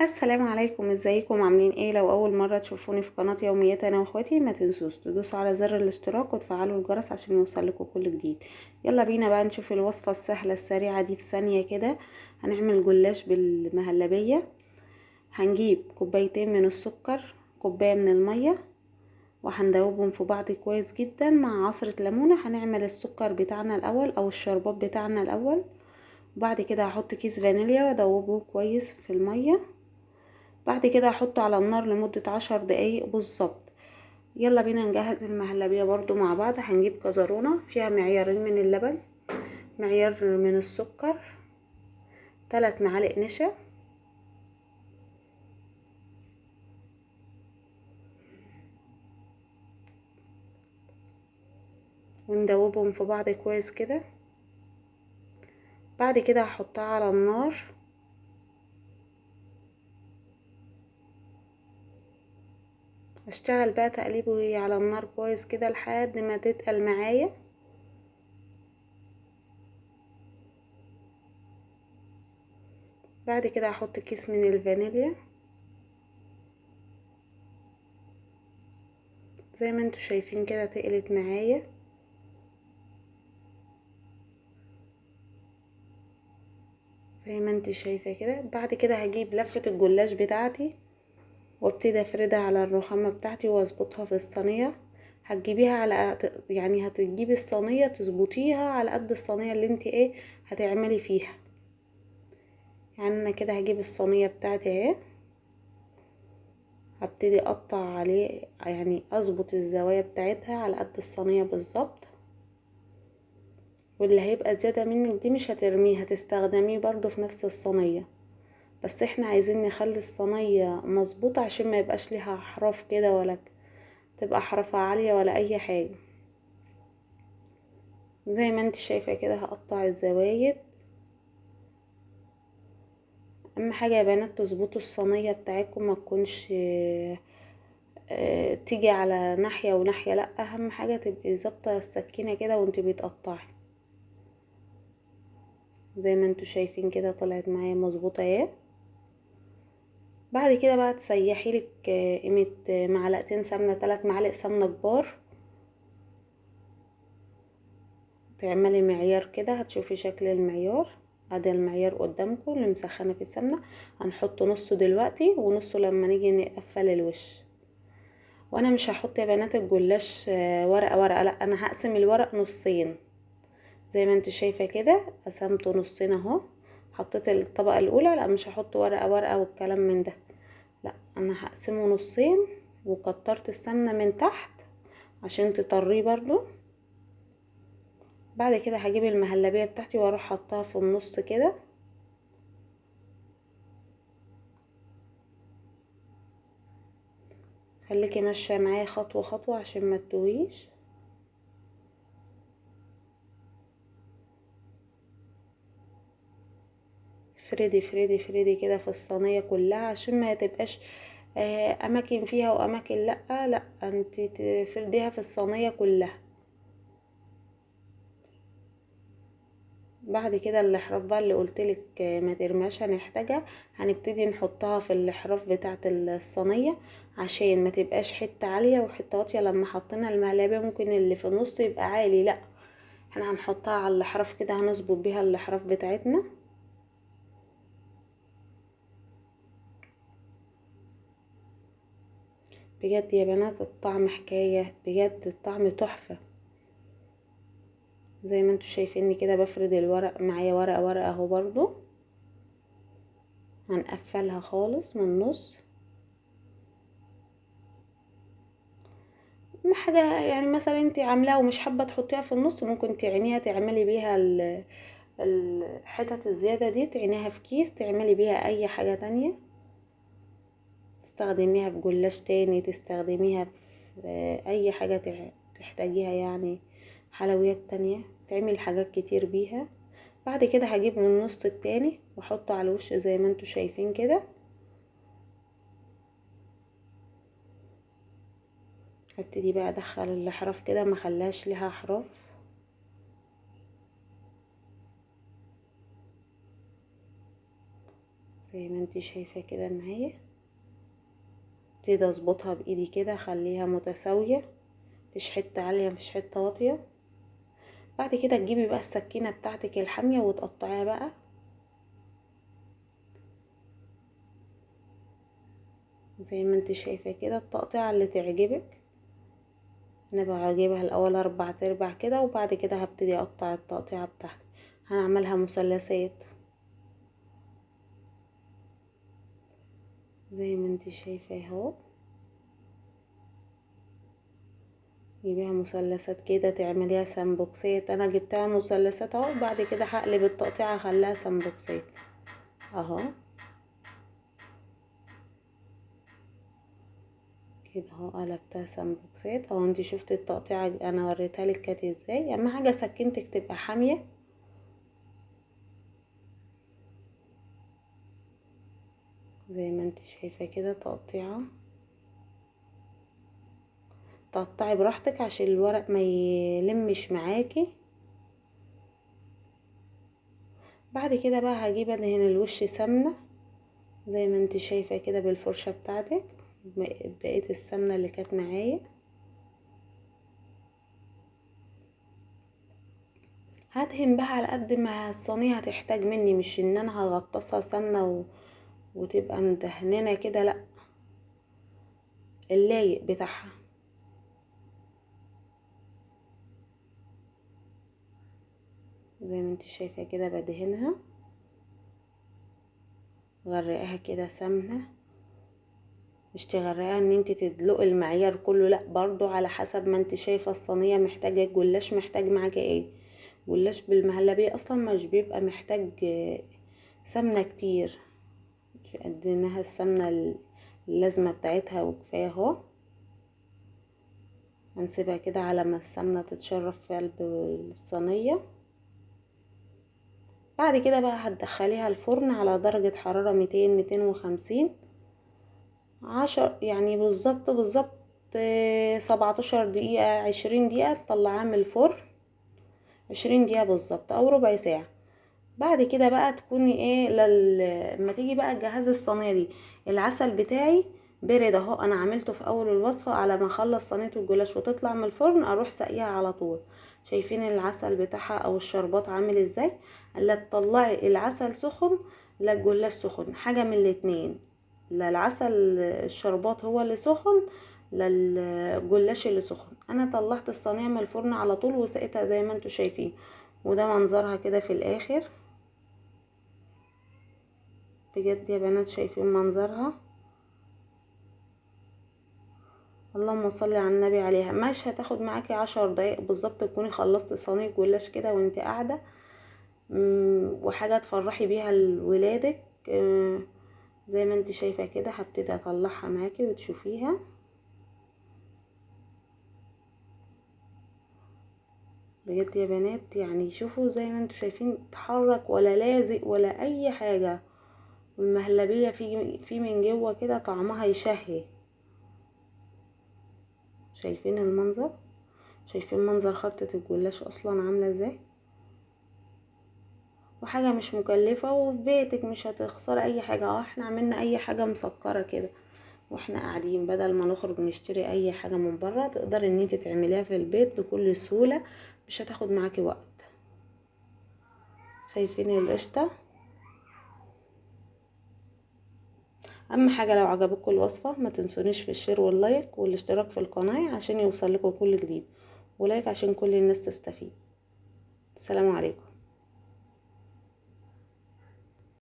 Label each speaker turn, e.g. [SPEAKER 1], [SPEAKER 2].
[SPEAKER 1] السلام عليكم، ازيكم عاملين ايه؟ لو اول مره تشوفوني في قناه يوميات انا واخواتي ما تنسوش تدوسوا على زر الاشتراك وتفعلوا الجرس عشان يوصلكوا كل جديد. يلا بينا بقى نشوف الوصفه السهله السريعه دي في ثانيه كده. هنعمل جلاش بالمهلبيه. هنجيب كوبايتين من السكر، كوبايه من الميه، وهندوبهم في بعض كويس جدا مع عصره ليمونه. هنعمل السكر بتاعنا الاول او الشربات بتاعنا الاول، وبعد كده هحط كيس فانيليا وادوبه كويس في الميه. بعد كده هحطه على النار لمدة 10 دقايق بالظبط. يلا بينا نجهز المهلبية برضو مع بعض. هنجيب كزرونة فيها معيارين من اللبن، معيار من السكر، 3 معالق نشا، وندوبهم في بعض كويس كده. بعد كده هحطها على النار، اشتغل بقى تقليب وهي على النار كويس كده لحد ما تتقل معايا. بعد كده هحط كيس من الفانيليا زي ما انتوا شايفين كده تقلت معايا. زي ما انت شايفة كده. بعد كده هجيب لفة الجلاش بتاعتي وابتدي افردها على الرخامة بتاعتي واظبطها في الصينية. هتجيبيها على يعني هتجيبي الصينية تظبطيها على قد الصينية اللي انت ايه هتعملي فيها. يعني انا كده هجيب الصينية بتاعتي اهي، هبتدي اقطع عليه، يعني اظبط الزوايا بتاعتها على قد الصينية بالظبط. واللي هيبقى زيادة منك دي مش هترميه، هتستخدميه برضو في نفس الصينية. بس احنا عايزين نخلي الصينية مظبوطة عشان ما يبقاش ليها احراف كده، ولا تبقى احرافها عالية ولا اي حاجة. زي ما انت شايفة كده هقطع الزوايد. اهم حاجة يا بنات تظبطوا الصينية بتاعتكم، ما تكونش تيجي على ناحية وناحية، لا، اهم حاجة تبقي ظابطة السكينة كده وانت بتقطعي. زي ما انتوا شايفين كده طلعت معايا مظبوطة اهي. بعد كده بقى تسيحي لك قيمة معلقتين سمنة، 3 معالق سمنة كبار. تعملي معيار كده، هتشوفي شكل المعيار. ادي المعيار قدامكم اللي مسخنه في السمنه. هنحط نصه دلوقتي ونصه لما نيجي نقفل الوش. وانا مش هحط يا بنات الجلاش ورقه ورقه، لا، انا هقسم الورق نصين. زي ما انت شايفه كده قسمته نصين اهو. حطيت الطبقه الاولى، لا مش هحط ورقه ورقه والكلام من ده، لا، انا هقسمه نصين. وكترت السمنه من تحت عشان تطريه برضو. بعد كده هجيب المهلبية بتاعتي واروح حطها في النص كده. خليكي ماشية معايا خطوة خطوة عشان ما تتوهيش. فريدي فريدي فريدي كده في الصينية كلها عشان ما تبقاش اماكن فيها واماكن لا، لا، انت تفرديها في الصينية كلها. بعد كده الاحراف بقى اللي قلتلك ما ترماش هنحتاجها، هنبتدي نحطها في الاحراف بتاعه الصينيه عشان ما تبقاش حته عاليه وحته واطيه. لما حطينا المهلبيه ممكن اللي في النص يبقى عالي، لا، احنا هنحطها على الاحراف كده، هنظبط بيها الاحراف بتاعتنا. بجد يا بنات الطعم حكايه، بجد الطعم تحفه. زي ما انتوا شايفيني كده بفرد الورق، معايا ورقه ورقه اهو برضو. هنقفلها خالص من النص. حاجة يعني مثلا انت عاملاها ومش حابة تحطيها في النص، ممكن تعينيها تعملي بيها الحتت الزيادة دي، تعينيها في كيس تعملي بيها اي حاجة تانية. تستخدميها في جلاش تاني، تستخدميها في اي حاجة تحتاجيها يعني. حلويات تانية تعمل حاجات كتير بيها. بعد كده هجيب من النص التاني واحطه على الوش زي ما انتوا شايفين كده. هبتدي بقى ادخل الاحراف كده، ما خلاش ليها احراف. زي زي ما انتي شايفة كده معايا. ابتدي اظبطها بايدي كده، اخليها متساوية، مفيش حتة عالية مفيش حتة واطية. بعد كده تجيبي بقى السكينة بتاعتك الحامية وتقطعيها بقى زي ما انت شايفة كده التقطيعة اللي تعجبك. انا بجيبها الاول 4/4 كده، وبعد كده هبتدي اقطع التقطيعة بتاعتي. هنعملها مثلثات زي ما انت شايفة اهو. جيبيها مثلثات كده، تعمليها سمبوكسات. انا جبتها مثلثات اهو، بعد كده هقلب التقطيعة اخليها سمبوكسات اهو كده اهو. قلبتها سمبوكسات اهو. انتي شفتي التقطيعة انا وريتها لك كانت ازاي. اهم حاجة سكينتك تبقى حامية زي ما انتي شايفة كده. تقطيعة تقطعي براحتك عشان الورق ما يلمش معاكي. بعد كده بقى هجيب ادهن الوش سمنة زي ما انتي شايفة كده بالفرشة بتاعتك، بقية السمنة اللي كانت معايا. هدهن بقى على قد ما الصينية هتحتاج مني، مش ان انا هغطسها سمنة وتبقى مدهننة كده، لا، اللايق بتاعها. زي ما انت شايفة كده بدهنها، غرقاها كده سمنة. مش تغرقها ان انت تدلقي المعيار كله، لا، برضو على حسب ما انت شايفة الصينية محتاجة. الجلاش محتاج معاكي ايه؟ جلاش بالمهلبية اصلا مش بيبقى محتاج سمنة كتير، مش قدناها السمنة اللازمة بتاعتها وكفاية اهو. هنسيبها كده على ما السمنة تتشرب في قلب الصينية. بعد كده بقى هتدخليها الفرن على درجة حرارة 200-250 يعني بالظبط 17 دقيقة 20 دقيقة. تطلعها من الفرن 20 دقيقة بالظبط او ربع ساعة. بعد كده بقى تكوني ايه لما تيجي بقى تجهزي الصينية دي. العسل بتاعي برد اهو، انا عملته في اول الوصفة. على ما اخلص صينية الجلاش وتطلع من الفرن اروح سقيها على طول. شايفين العسل بتاعها او الشربات عامل ازاي؟ لا تطلعي العسل سخن لا الجلاش سخن، حاجة من الاتنين. لا العسل الشربات هو اللي سخن لا الجلاش اللي سخن. انا طلعت الصينية من الفرن على طول وسقيتها زي ما انتوا شايفين. وده منظرها كده في الاخر. بجد يا بنات شايفين منظرها؟ اللهم صل على النبي عليها. مش هتاخد معاكي 10 دقايق بالظبط تكوني خلصتي صينية جلاش كده وانت قاعدة. وحاجة تفرحي بيها لولادك. زي ما انت شايفة كده هبتدي اطلعها معاكي وتشوفيها. بجد يا بنات يعني شوفوا زي ما انتوا شايفين، تحرك ولا لازق ولا اي حاجة. والمهلبية في من جوه كده طعمها يشهي. شايفين المنظر؟ شايفين منظر خلطة الجلاش اصلا عاملة ازاي؟ وحاجة مش مكلفة وفي بيتك مش هتخسري اي حاجة. احنا عملنا اي حاجة مسكرة كده واحنا قاعدين، بدل ما نخرج نشتري اي حاجة من بره تقدري ان انت تعمليها في البيت بكل سهولة، مش هتاخد معاكي وقت. شايفين القشطة؟ اهم حاجة لو عجبتكم الوصفة ما تنسونيش في الشير واللايك والاشتراك في القناة عشان يوصل لكم كل جديد، ولايك عشان كل الناس تستفيد. السلام عليكم.